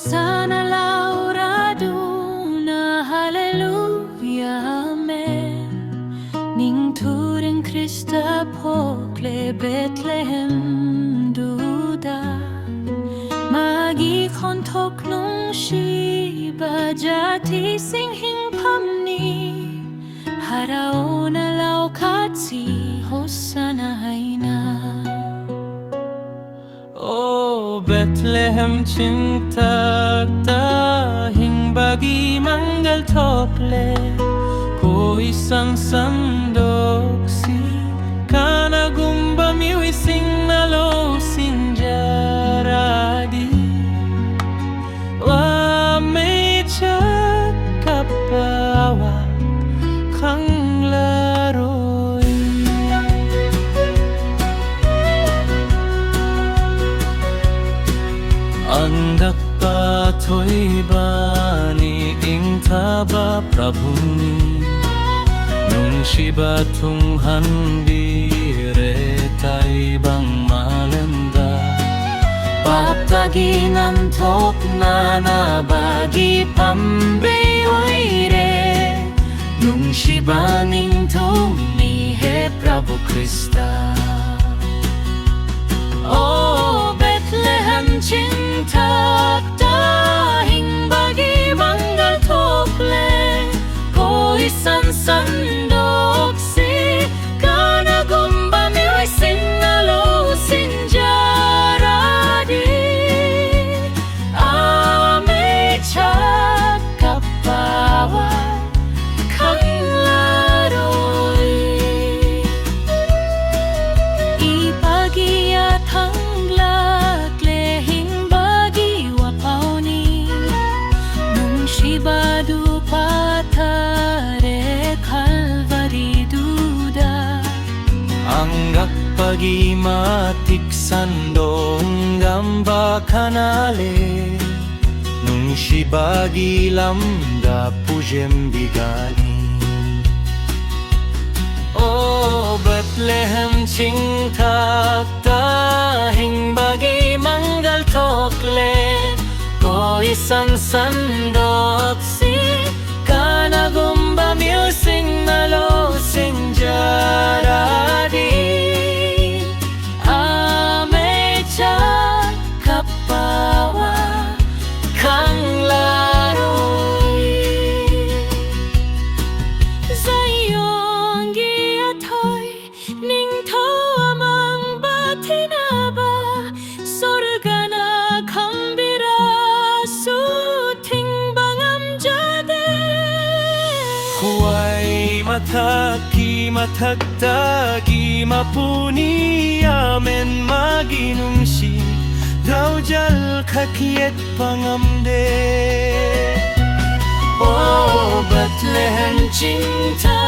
Hosanna laurado na halleluja amen. Ning turen Krista pokle Betlehem duda. Magi kontok nung shiba jati singhing pamni. Harao na laukatsi Hosanna haina. O Bethlehem cinta tahing bagi manggal tokle ko isang sandok si kana gumba miwising nalo sinjaradi wa mecha kapawa kang laroi. Andak patoy bani ing taba prabhuni nung shiba tunghan dire tay bang malanda paptagi nantok na bagi pambeyoire nung shiba ning tumi he Prabhu Krista. Oh Bethlehem cinta dahing bagi manggal tokle ko isan sandok si kana gumba miwising nalo sinjaradi ame kapawa kang laroi ibagi at hanglak lehing bagi wapauni nung shibadu patare kalvari duda anggak pagi matik sandong gamba kanale nung shibagi lamda pujem bigani. Oh Bethlehem cinta tahing bagi manggal tokle ko isan sandok si kana gumba miusing nalo sinjaradi amecha kapawa kang laroi Zion giatoy ning toamang batinaba sorgana kambira suting bangamjade huway matagtagi mapuni amen maginungsi daujal kakiet pangamde. Oh Bethlehem cinta